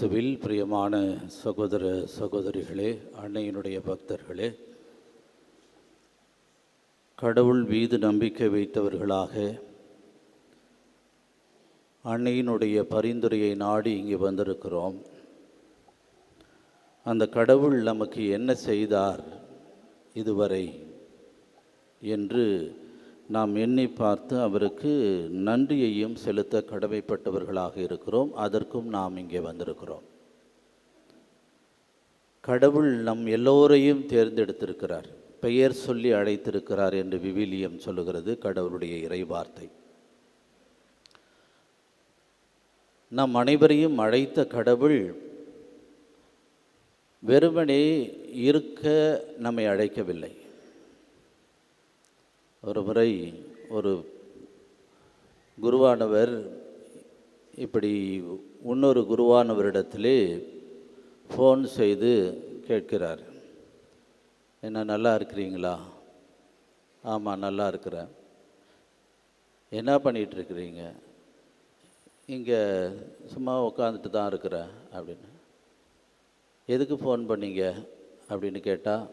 கிறிஸ்துவில் பிரியமான சகோதர சகோதரிகளே, அன்னையினுடைய பக்தர்களே, கடவுள் மீது நம்பிக்கை வைத்தவர்களாக அன்னையினுடைய பரிந்துரையை நாடி இங்கே வந்திருக்கிறோம். அந்த கடவுள் நமக்கு என்ன செய்தார் இதுவரை என்று நாம் எண்ணி பார்த்து அவருக்கு நன்றியையும் செலுத்த கடமைப்பட்டவர்களாக இருக்கிறோம். அதற்கும் நாம் இங்கே வந்திருக்கிறோம். கடவுள் நம் எல்லோரையும் தேர்ந்தெடுத்திருக்கிறார், பெயர் சொல்லி அழைத்திருக்கிறார் என்று விவிலியம் சொல்லுகிறது, கடவுளுடைய இறைவார்த்தை. நம் அனைவரையும் அழைத்த கடவுள் வெறுமனே இருக்க நம்மை அழைக்கவில்லை. ஒரு முறை ஒரு குருவானவர் இப்படி இன்னொரு குருவானவரிடத்திலே ஃபோன் செய்து கேட்கிறார், என்ன நல்லா இருக்கிறீங்களா? ஆமாம், நல்லா இருக்கிறேன். என்ன பண்ணிகிட்ருக்கிறீங்க? இங்கே சும்மா உட்காந்துட்டு தான் இருக்கிறேன் அப்படின்னு. எதுக்கு ஃபோன் பண்ணீங்க அப்படின்னு கேட்டால்,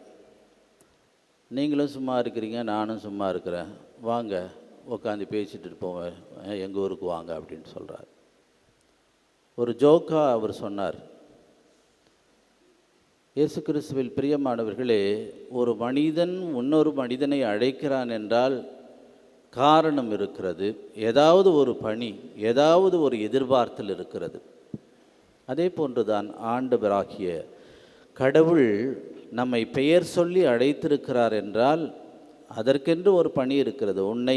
நீங்களும் சும்மா இருக்கிறீங்க, நானும் சும்மா இருக்கிறேன், வாங்க உட்காந்து பேசிட்டு போவேன், எங்கள் ஊருக்கு வாங்க அப்படின்னு சொல்கிறார். ஒரு ஜோக்காக அவர் சொன்னார். இயேசு கிறிஸ்துவில் பிரியமானவர்களே, ஒரு மனிதன் இன்னொரு மனிதனை அழைக்கிறான் என்றால் காரணம் இருக்கிறது, ஏதாவது ஒரு பணி, ஏதாவது ஒரு எதிர்பார்த்தல் இருக்கிறது. அதே போன்றுதான் ஆண்டவராகிய கடவுள் நம்மை பெயர் சொல்லி அழைத்திருக்கிறார் என்றால் அதற்கென்று ஒரு பணி இருக்கிறது. உன்னை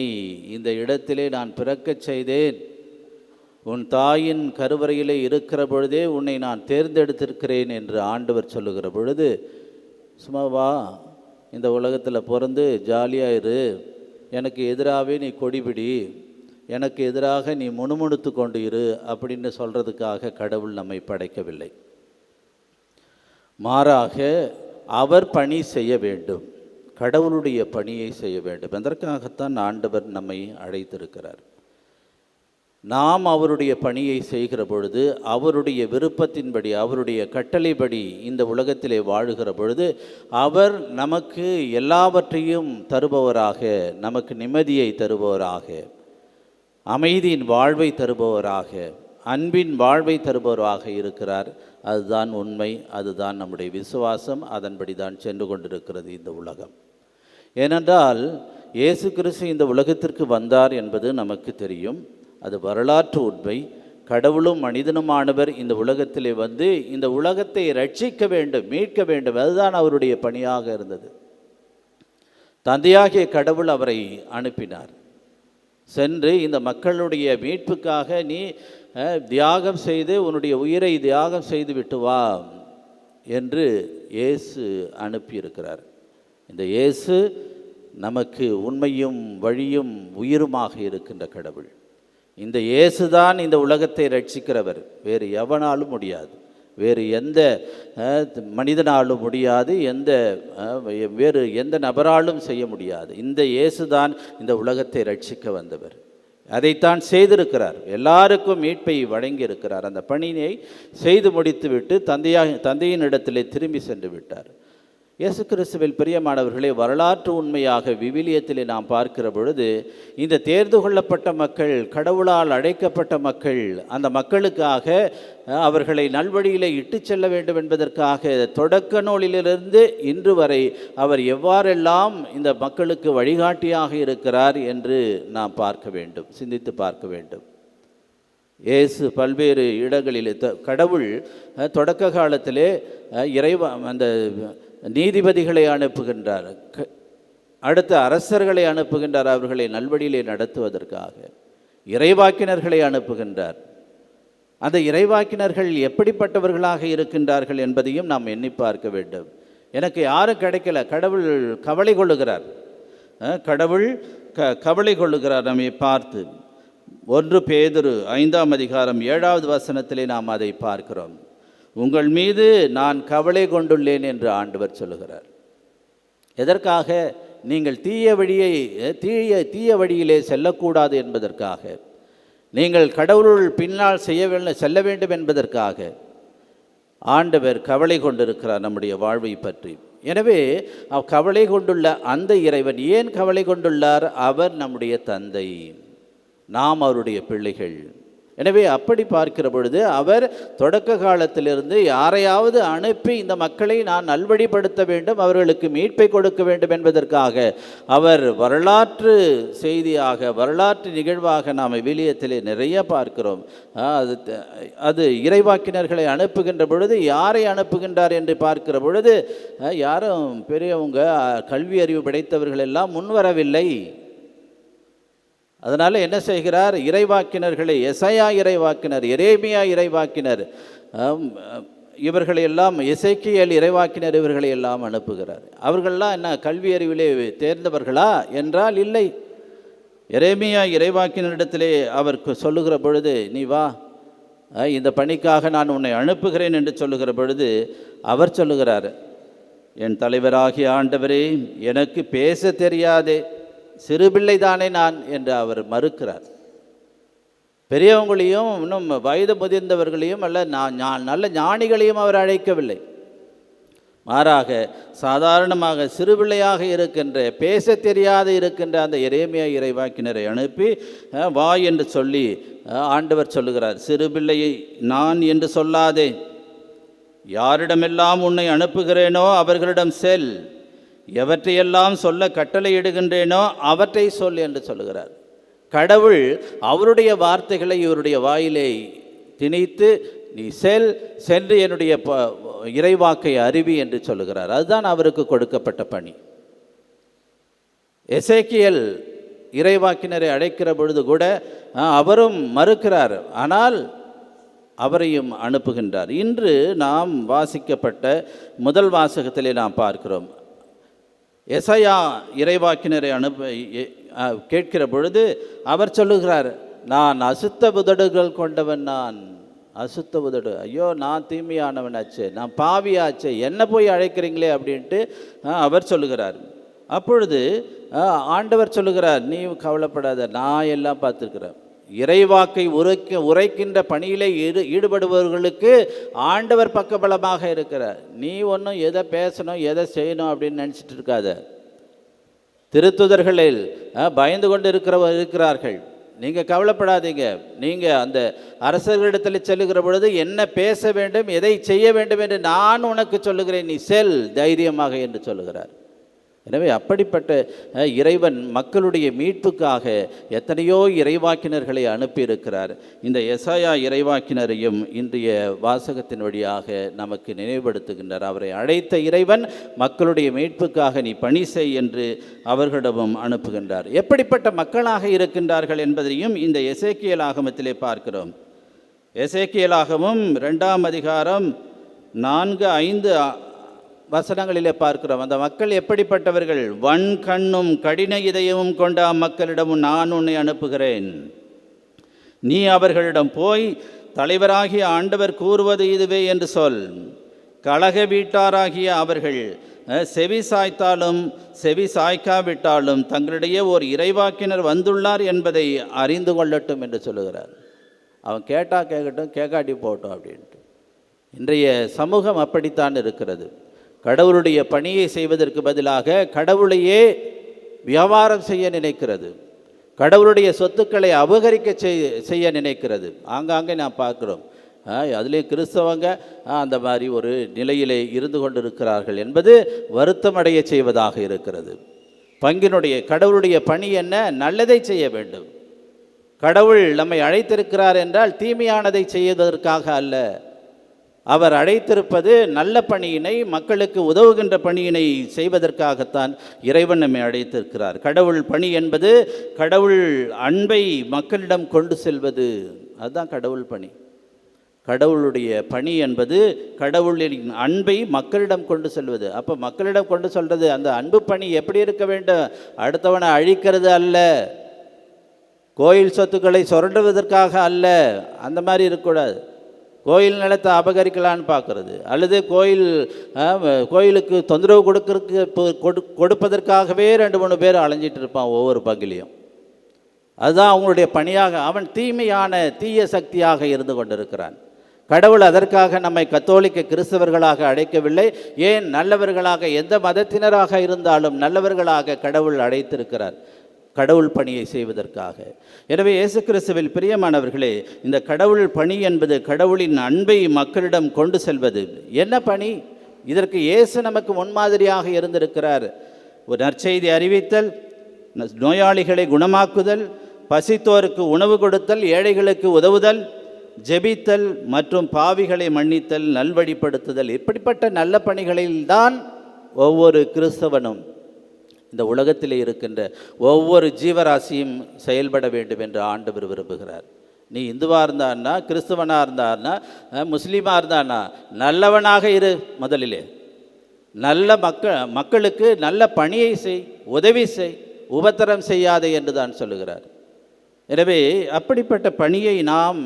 இந்த இடத்திலே நான் பிறக்கச் செய்தேன், உன் தாயின் கருவறையிலே இருக்கிற பொழுதே உன்னை நான் தேர்ந்தெடுத்திருக்கிறேன் என்று ஆண்டவர் சொல்லுகிற பொழுது, சும்மா வா, இந்த உலகத்தில் பிறந்து ஜாலியாக இரு, எனக்கு எதிராகவே நீ கொடிபிடி, எனக்கு எதிராக நீ முணுமுணுத்து கொண்டு இரு அப்படின்னு சொல்கிறதுக்காக கடவுள் நம்மை படைக்கவில்லை. மாறாக அவர் பணி செய்ய வேண்டும், கடவுளுடைய பணியை செய்ய வேண்டும். அதற்காகத்தான் ஆண்டவர் நம்மை அழைத்திருக்கிறார். நாம் அவருடைய பணியை செய்கிற பொழுது, அவருடைய விருப்பத்தின்படி, அவருடைய கட்டளைப்படி இந்த உலகத்திலே வாழுகிற பொழுது, அவர் நமக்கு எல்லாவற்றையும் தருபவராக, நமக்கு நிம்மதியை தருபவராக, அமைதியின் வாழ்வை தருபவராக, அன்பின் வாழ்வை தருபவராக இருக்கிறார். அதுதான் உண்மை, அதுதான் நம்முடைய விசுவாசம். அதன்படி தான் சென்று கொண்டிருக்கிறது இந்த உலகம். ஏனென்றால் இயேசு கிறிஸ்து இந்த உலகத்திற்கு வந்தார் என்பது நமக்கு தெரியும், அது வரலாற்று உண்மை. கடவுளும் மனிதனுமானவர் இந்த உலகத்திலே வந்து இந்த உலகத்தை ரட்சிக்க வேண்டும், மீட்க வேண்டும், அதுதான் அவருடைய பணியாக இருந்தது. தந்தையாகிய கடவுள் அவரை அனுப்பினார். சென்று இந்த மக்களுடைய மீட்புக்காக நீ தியாகம் செய்து, உன்னுடைய உயிரை தியாகம் செய்து விட்டு வா என்று இயேசு அனுப்பியிருக்கிறார். இந்த இயேசு நமக்கு உண்மையும் வழியும் உயிருமாக இருக்கின்ற கடவுள். இந்த இயேசு தான் இந்த உலகத்தை ரட்சிக்கிறவர். வேறு எவனாலும் முடியாது, வேறு எந்த மனிதனாலும் முடியாது, வேறு எந்த நபராலும் செய்ய முடியாது. இந்த இயேசு தான் இந்த உலகத்தை ரட்சிக்க வந்தவர். அதைத்தான் செய்திருக்கிறார். எல்லாருக்கும் மீட்பை வழங்கியிருக்கிறார். அந்த பணியை செய்து முடித்துவிட்டு தந்தையின் இடத்திலே திரும்பி சென்று விட்டார். இயேசு கிறிஸ்துவில் பிரியமானவர்களே, வரலாற்று உண்மையாக விவிலியத்திலே நாம் பார்க்கிற பொழுது, இந்த தேர்ந்து கொள்ளப்பட்ட மக்கள், கடவுளால் அழைக்கப்பட்ட மக்கள், அந்த மக்களுக்காக அவர்களை நல்வழியிலே இட்டு செல்ல வேண்டும் என்பதற்காக தொடக்க நூலிலிருந்து இன்று வரை அவர் எவ்வாறெல்லாம் இந்த மக்களுக்கு வழிகாட்டியாக இருக்கிறார் என்று நாம் பார்க்க வேண்டும், சிந்தித்து பார்க்க வேண்டும். இயேசு பல்வேறு இடங்களில் கடவுள் தொடக்க காலத்திலே அந்த நீதிபதிகளை அனுப்புகின்றார், அடுத்த அரசர்களை அனுப்புகின்றார், அவர்களை நல்வழியிலே நடத்துவதற்காக இறைவாக்கினர்களை அனுப்புகின்றார். அந்த இறைவாக்கினர்கள் எப்படிப்பட்டவர்களாக இருக்கின்றார்கள் என்பதையும் நாம் எண்ணி பார்க்க வேண்டும். எனக்கு யாரும் கிடைக்கல, கடவுள் கவலை கொள்ளுகிறார், கடவுள் கவலை கொள்ளுகிறார் நம்மை பார்த்து. 1 பேதுரு 5ஆம் அதிகாரம் 7வது வசனத்திலே நாம் அதை பார்க்கிறோம். உங்கள் மீது நான் கவலை கொண்டுள்ளேன் என்று ஆண்டவர் சொல்லுகிறார். எதற்காக? நீங்கள் தீய வழியிலே செல்லக்கூடாது என்பதற்காக, நீங்கள் கடவுள் பின்னால் செல்ல வேண்டும் என்பதற்காக, ஆண்டவர் கவலை கொண்டிருக்கிறார் நம்முடைய வாழ்வை பற்றி. எனவே கவலை கொண்டுள்ள அந்த இறைவன் ஏன் கவலை கொண்டுள்ளார்? அவர் நம்முடைய தந்தை, நாம் அவருடைய பிள்ளைகள். எனவே அப்படி பார்க்கிற பொழுது அவர் தொடக்க காலத்திலிருந்து யாரையாவது அனுப்பி இந்த மக்களை நான் நல்வழிப்படுத்த வேண்டும், அவர்களுக்கு மீட்பை கொடுக்க வேண்டும் என்பதற்காக அவர் வரலாற்று செய்தியாக, வரலாற்று நிகழ்வாக நாம் விவிலியத்திலே நிறைய பார்க்கிறோம். அது இறைவாக்கினர்களை அனுப்புகின்ற பொழுது யாரை அனுப்புகின்றார் என்று பார்க்கிற பொழுது யாரும் பெரியவங்க கல்வி அறிவு படைத்தவர்கள் எல்லாம் முன்வரவில்லை. அதனால் என்ன செய்கிறார்? இறைவாக்கினர்களை, எசையா இறைவாக்கினர், எரேமியா இறைவாக்கினர், இவர்களையெல்லாம், எசேக்கியேல் இறைவாக்கினர், இவர்களை எல்லாம் அனுப்புகிறார். அவர்கள்லாம் என்ன கல்வி அறிவிலே தேர்ந்தவர்களா என்றால் இல்லை. எரேமியா இறைவாக்கினரிடத்திலே அவர் சொல்லுகிற பொழுது, நீ வா, இந்த பணிக்காக நான் உன்னை அனுப்புகிறேன் என்று சொல்லுகிற பொழுது அவர் சொல்லுகிறார், என் தலைவராகிய ஆண்டவரே, எனக்கு பேச தெரியாதே, சிறுபிள்ளை தானே நான் என்று அவர் மறுக்கிறார். பெரியவங்களையும் இன்னும் வயது முதிர்ந்தவர்களையும் நல்ல ஞானிகளையும் அவர் அழைக்கவில்லை. மாறாக சாதாரணமாக சிறுபிள்ளையாக இருக்கின்ற, பேச தெரியாது இருக்கின்ற அந்த எரேமியா இறைவாக்கினரை அனுப்பி வா என்று சொல்லி ஆண்டவர் சொல்லுகிறார், சிறுபிள்ளையை நான் என்று சொல்லாதே, யாரிடமெல்லாம் உன்னை அனுப்புகிறேனோ அவர்களிடம் செல், எவற்றையெல்லாம் சொல்ல கட்டளையிடுகின்றேனோ அவற்றை சொல் என்று சொல்லுகிறார். கடவுள் அவருடைய வார்த்தைகளை இவருடைய வாயிலே திணித்து, நீ சென்று என்னுடைய இறைவாக்கை அறிவி என்று சொல்லுகிறார். அதுதான் அவருக்கு கொடுக்கப்பட்ட பணி. எசேக்கியேல் இறைவாக்கினரை அழைக்கிற பொழுது கூட அவரும் மறுக்கிறார், ஆனால் அவரையும் அனுப்புகின்றார். இன்று நாம் வாசிக்கப்பட்ட முதல் வாசகத்திலே நாம் பார்க்கிறோம், எசையா இறைவாக்கினரை கேட்கிற பொழுது அவர் சொல்லுகிறார், நான் அசுத்த உதடுகள் கொண்டவன், நான் அசுத்த உதடு, ஐயோ நான் தீமையானவனாச்சே, நான் பாவியாச்சே, என்ன போய் அழைக்கிறீங்களே அப்படின்ட்டு அவர் சொல்லுகிறார். அப்பொழுது ஆண்டவர் சொல்லுகிறார், நீ கவலைப்படாத, நான் எல்லாம் பார்த்துருக்கிறேன். இறைவாக்கை உரைக்கின்ற பணியிலே ஈடுபடுபவர்களுக்கு ஆண்டவர் பக்கபலமாக இருக்கிறார். நீ ஒன்றும் எதை பேசணும் எதை செய்யணும் அப்படின்னு நினச்சிட்டு இருக்காத. திருத்துதர்களில் பயந்து கொண்டு இருக்கிறார்கள், நீங்கள் கவலைப்படாதீங்க. நீங்கள் அந்த அரசர்களிடத்தில் செல்லுகிற பொழுது என்ன பேச வேண்டும், எதை செய்ய வேண்டும் என்று நான் உனக்கு சொல்லுகிறேன், நீ செல் தைரியமாக என்று சொல்லுகிறார். எனவே அப்படிப்பட்ட இறைவன் மக்களுடைய மீட்புக்காக எத்தனையோ இறைவாக்கினர்களை அனுப்பியிருக்கிறார். இந்த எசாயா இறைவாக்கினரையும் இன்றைய வாசகத்தின் வழியாக நமக்கு நினைவுபடுத்துகின்றார். அவரை அழைத்த இறைவன் மக்களுடைய மீட்புக்காக நீ பணி செய் என்று அவர்களிடமும் அனுப்புகின்றார். எப்படிப்பட்ட மக்களாக இருக்கின்றார்கள் என்பதையும் இந்த எசேக்கியேல் ஆகமத்திலே பார்க்கிறோம். எசேக்கியேல் ஆகமம் 2ஆம் அதிகாரம் 4-5 வசனங்களிலே பார்க்கிறோம். அந்த மக்கள் எப்படிப்பட்டவர்கள்? வன் கண்ணும் கடின இதயமும் கொண்ட அம்மக்களிடமும் நான் உன்னை அனுப்புகிறேன். நீ அவர்களிடம் போய், தலைவராகிய ஆண்டவர் கூறுவது இதுவே என்று சொல். கலக வீட்டாராகிய அவர்கள் செவி சாய்த்தாலும் செவி சாய்க்காவிட்டாலும் தங்களிடையே ஓர் இறைவாக்கினர் வந்துள்ளார் என்பதை அறிந்து கொள்ளட்டும் என்று சொல்லுகிறார். அவன் கேட்டால் கேட்கட்டும், கேட்காட்டி போகட்டும் அப்படின்ட்டு. இன்றைய சமூகம் அப்படித்தான் இருக்கிறது. கடவுளுடைய பணியை செய்வதற்கு பதிலாக கடவுளையே வியாபாரம் செய்ய நினைக்கிறது, கடவுளுடைய சொத்துக்களை அபகரிக்க செய்ய நினைக்கிறது. ஆங்காங்கே நாம் பார்க்குறோம். அதுலேயும் கிறிஸ்தவங்க அந்த மாதிரி ஒரு நிலையிலே இருந்து கொண்டிருக்கிறார்கள் என்பது வருத்தமடைய செய்வதாக இருக்கிறது. கடவுளுடைய பணி என்ன? நல்லதை செய்ய வேண்டும். கடவுள் நம்மை அழைத்திருக்கிறார் என்றால் தீமையானதை செய்வதற்காக அல்ல. அவர் அழைத்திருப்பது நல்ல பணியினை, மக்களுக்கு உதவுகின்ற பணியினை செய்வதற்காகத்தான் இறைவன் நம்மை அழைத்திருக்கிறார். கடவுள் பணி என்பது கடவுள் அன்பை மக்களிடம் கொண்டு செல்வது, அதுதான் கடவுள் பணி. கடவுளுடைய பணி என்பது கடவுளின் அன்பை மக்களிடம் கொண்டு செல்வது. அப்போ மக்களிடம் கொண்டு சொல்கிறது, அந்த அன்பு பணி எப்படி இருக்க வேண்டும்? அடுத்தவனை அழிக்கிறது அல்ல, கோயில் சொத்துக்களை சுரண்டுவதற்காக அல்ல, அந்த மாதிரி இருக்கக்கூடாது. கோயில் நிலத்தை அபகரிக்கலான்னு பார்க்குறது, அல்லது கோயிலுக்கு தொந்தரவு கொடுப்பதற்காகவே 2-3 பேர் அலைஞ்சிட்டு இருப்பான் ஒவ்வொரு பகுதியிலையும். அதுதான் அவங்களுடைய பணியாக. அவன் தீய சக்தியாக இருந்து கொண்டிருக்கிறான். கடவுள் அதற்காக நம்மை கத்தோலிக்க கிறிஸ்தவர்களாக அழைக்கவில்லை. ஏன், நல்லவர்களாக, எந்த மதத்தினராக இருந்தாலும் நல்லவர்களாக கடவுள் அழைத்திருக்கிறார், கடவுள் பணியை செய்வதற்காக. எனவே இயேசு கிறிஸ்துவில் பிரியமானவர்களே, இந்த கடவுள் பணி என்பது கடவுளின் அன்பை மக்களிடம் கொண்டு செல்வது. என்ன பணி? இதற்கு இயேசு நமக்கு முன்மாதிரியாக இருந்திருக்கிறார். ஒரு நற்செய்தி அறிவித்தல், நோயாளிகளை குணமாக்குதல், பசித்தோருக்கு உணவு கொடுத்தல், ஏழைகளுக்கு உதவுதல், ஜெபித்தல் மற்றும் பாவிகளை மன்னித்தல், நல்வழிப்படுத்துதல். இப்படிப்பட்ட நல்ல பணிகளில்தான் ஒவ்வொரு கிறிஸ்தவனும், இந்த உலகத்தில் இருக்கின்ற ஒவ்வொரு ஜீவராசியும் செயல்பட வேண்டும் என்று ஆண்டவர் விரும்புகிறார். நீ இந்துவாக இருந்தான்னா, கிறிஸ்தவனாக இருந்தான்னா, முஸ்லீமாக இருந்தான்னா நல்லவனாக இரு. முதலிலே நல்ல மக்களுக்கு நல்ல பணியை செய், உதவி செய், உபத்திரம் செய்யாதே என்று தான் சொல்லுகிறார். எனவே அப்படிப்பட்ட பணியை நாம்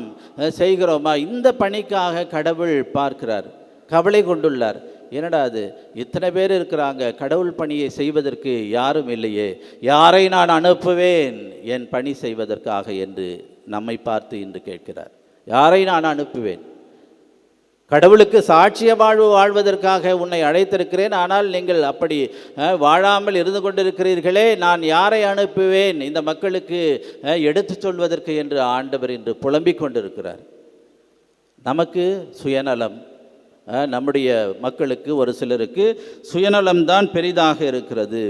செய்கிறோமா? இந்த பணிக்காக கடவுள் பார்க்கிறார், கவலை கொண்டுள்ளார். என்னடா அது, இத்தனை பேர் இருக்கிறாங்க, கடவுள் பணியை செய்வதற்கு யாரும் இல்லையே, யாரை நான் அனுப்புவேன் என் பணி செய்வதற்காக என்று நம்மை பார்த்து இன்று கேட்கிறார். யாரை நான் அனுப்புவேன்? கடவுளுக்கு சாட்சிய வாழ்வு வாழ்வதற்காக உன்னை அழைத்திருக்கிறேன், ஆனால் நீங்கள் அப்படி வாழாமல் இருந்து கொண்டிருக்கிறீர்களே, நான் யாரை அனுப்புவேன் இந்த மக்களுக்கு எடுத்து சொல்வதற்கு என்று ஆண்டவர் இன்று புலம்பிக் கொண்டிருக்கிறார். நமக்கு சுயநலம், நம்முடைய மக்களுக்கு ஒரு சிலருக்கு சுயநலம்தான் பெரிதாக இருக்கிறது.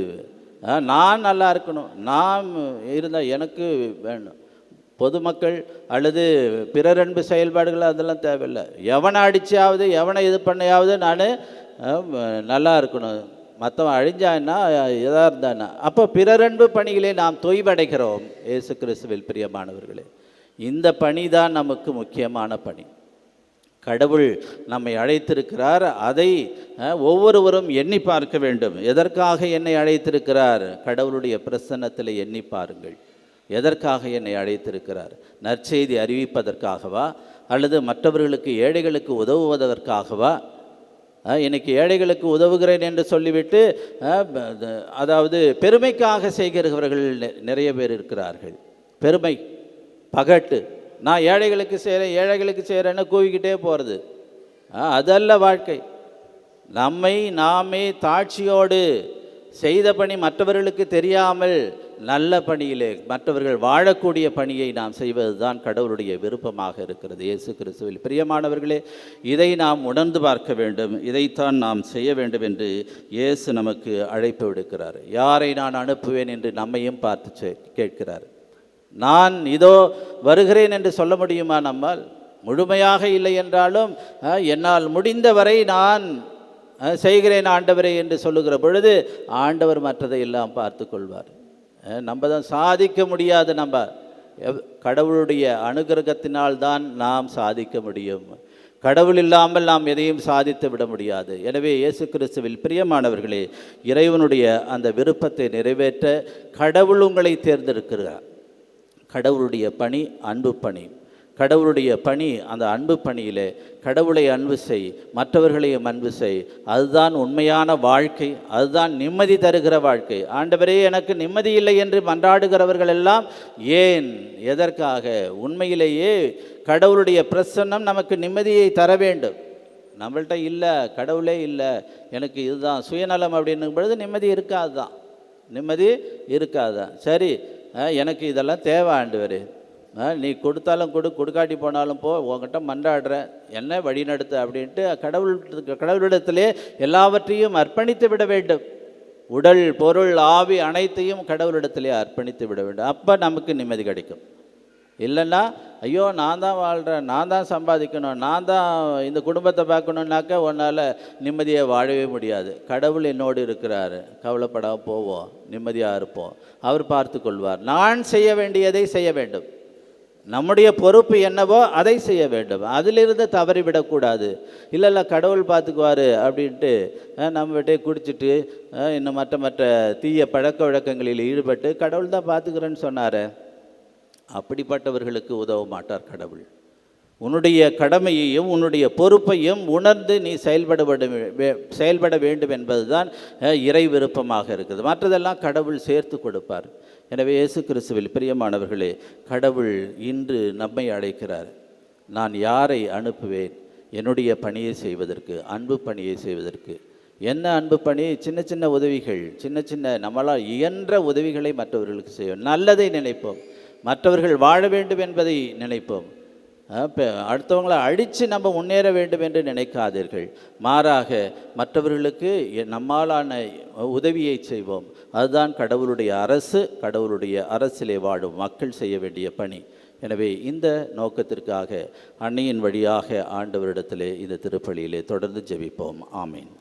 நான் நல்லா இருக்கணும், நான் இருந்தால் எனக்கு வேணும். பொதுமக்கள் அல்லது பிறரன்பு செயல்பாடுகள் அதெல்லாம் தேவையில்லை. எவனை அடித்தாவது, எவனை இது பண்ணியாவது நான் நல்லா இருக்கணும், மற்றவன் அழிஞ்சான்னா எதாக இருந்தான்னா. அப்போ பிறரன்பு பணிகளை நாம் தொய்வடைகிறோம். இயேசு கிறிஸ்துவில் பிரியமானவர்களே, இந்த பணி தான் நமக்கு முக்கியமான பணி. கடவுள் நம்மை அழைத்திருக்கிறார், அதை ஒவ்வொருவரும் எண்ணி பார்க்க வேண்டும். எதற்காக என்னை அழைத்திருக்கிறார்? கடவுளுடைய பிரசன்னத்தில் எண்ணி பாருங்கள். எதற்காக என்னை அழைத்திருக்கிறார்? நற்செய்தி அறிவிப்பதற்காகவா, அல்லது மற்றவர்களுக்கு, ஏழைகளுக்கு உதவுவதற்காகவா? இன்னைக்கு ஏழைகளுக்கு உதவுகிறேன் என்று சொல்லிவிட்டு, அதாவது பெருமைக்காக செய்கிறவர்கள் நிறைய பேர் இருக்கிறார்கள். பெருமை, பகட்டு, நான் ஏழைகளுக்கு செய்கிறேன், ஏழைகளுக்கு செய்கிறேன்னு கூவிக்கிட்டே போகிறது. அதல்ல வாழ்க்கை. நம்மை நாமே தாட்சியோடு செய்த பணி மற்றவர்களுக்கு தெரியாமல் நல்ல பணியிலே மற்றவர்கள் வாழக்கூடிய பணியை நாம் செய்வது தான் கடவுளுடைய விருப்பமாக இருக்கிறது. இயேசு கிறிஸ்துவில் பிரியமானவர்களே, இதை நாம் உணர்ந்து பார்க்க வேண்டும். இதைத்தான் நாம் செய்ய வேண்டும் என்று இயேசு நமக்கு அழைப்பு விடுக்கிறார். யாரை நான் அனுப்புவேன் என்று நம்மையும் பார்த்து கேட்கிறார். நான் இதோ வருகிறேன் என்று சொல்ல முடியுமா நம்மால்? முழுமையாக இல்லை என்றாலும் என்னால் முடிந்தவரை நான் செய்கிறேன் ஆண்டவரே என்று சொல்லுகிற பொழுது ஆண்டவர் மற்றதை எல்லாம் பார்த்து கொள்வார். நம்ம தான் சாதிக்க முடியாது. நம்ம கடவுளுடைய அனுகிரகத்தினால் தான் நாம் சாதிக்க முடியும். கடவுள் இல்லாமல் நாம் எதையும் சாதித்து விட முடியாது. எனவே இயேசு கிறிஸ்துவில் பிரியமானவர்களே, இறைவனுடைய அந்த விருப்பத்தை நிறைவேற்ற கடவுள் உங்களை தேர்ந்தெடுக்கிறார். கடவுளுடைய பணி அன்பு பணி. கடவுளுடைய பணி, அந்த அன்பு பணியிலே கடவுளை அன்பு செய், மற்றவர்களையும் அன்பு செய். அதுதான் உண்மையான வாழ்க்கை, அதுதான் நிம்மதி தருகிற வாழ்க்கை. ஆண்டவரே எனக்கு நிம்மதி இல்லை என்று மன்றாடுகிறவர்கள் எல்லாம் ஏன், எதற்காக? உண்மையிலேயே கடவுளுடைய பிரசன்னம் நமக்கு நிம்மதியை தர வேண்டும். நம்மள்கிட்ட இல்லை, கடவுளே இல்லை, எனக்கு இதுதான் சுயநலம் அப்படின்னும் பொழுது நிம்மதி இருக்காது தான், நிம்மதி இருக்காதான். சரி, எனக்கு இதெல்லாம் தேவை ஆண்டவரே, நீ கொடுத்தாலும் கொடுக்காட்டி போனாலும் போ, உங்ககிட்ட மன்றாடுற, என்ன வழி நடத்து அப்படின்ட்டு கடவுளிடத்திலே எல்லாவற்றையும் அர்ப்பணித்து விட வேண்டும். உடல், பொருள், ஆவி அனைத்தையும் கடவுளிடத்திலே அர்ப்பணித்து விட வேண்டும். அப்போ நமக்கு நிம்மதி கிடைக்கும். இல்லைன்னா ஐயோ நான் தான் வாழ்கிறேன், நான் தான் சம்பாதிக்கணும், நான் தான் இந்த குடும்பத்தை பார்க்கணுன்னாக்கா உன்னால் நிம்மதியை வாழவே முடியாது. கடவுள் என்னோடு இருக்கிறார், கவலைப்படாமல் போவோம், நிம்மதியாக இருப்போம், அவர் பார்த்து கொள்வார். நான் செய்ய வேண்டியதை செய்ய வேண்டும். நம்முடைய பொறுப்பு என்னவோ அதை செய்ய வேண்டும். அதிலிருந்து தவறிவிடக்கூடாது. இல்லை கடவுள் பார்த்துக்குவார் அப்படின்ட்டு நம்ம விட்டே குடிச்சிட்டு இன்னும் மற்ற தீய பழக்க வழக்கங்களில் ஈடுபட்டு கடவுள் தான் பார்த்துக்கிறேன்னு சொன்னார், அப்படிப்பட்டவர்களுக்கு உதவ மாட்டார் கடவுள். உன்னுடைய கடமையையும் உன்னுடைய பொறுப்பையும் உணர்ந்து நீ செயல்பட வேண்டும் என்பது தான் இறை விருப்பமாக இருக்குது. மற்றதெல்லாம் கடவுள் சேர்த்து கொடுப்பார். எனவே இயேசு கிறிஸ்துவில் பிரியமானவர்களே, கடவுள் இன்று நம்மை அழைக்கிறார். நான் யாரை அனுப்புவேன் என்னுடைய பணியை செய்வதற்கு, அன்பு பணியை செய்வதற்கு? என்ன அன்பு பணி? சின்ன சின்ன உதவிகள், சின்ன சின்ன நம்மளால் இயன்ற உதவிகளை மற்றவர்களுக்கு செய்வோம். நல்லதை நினைப்போம், மற்றவர்கள் வாழ வேண்டும் என்பதை நினைப்போம். அடுத்தவங்களை அழித்து நம்ம முன்னேற வேண்டும் என்று நினைக்காதீர்கள். மாறாக மற்றவர்களுக்கு நம்மாலான உதவியை செய்வோம். அதுதான் கடவுளுடைய அரசு, கடவுளுடைய அரசிலே வாழும் மக்கள் செய்ய வேண்டிய பணி. எனவே இந்த நோக்கத்திற்காக அன்னையின் வழியாக ஆண்டவரிடத்திலே இந்த திருப்பலியிலே தொடர்ந்து ஜெபிப்போம். ஆமீன்.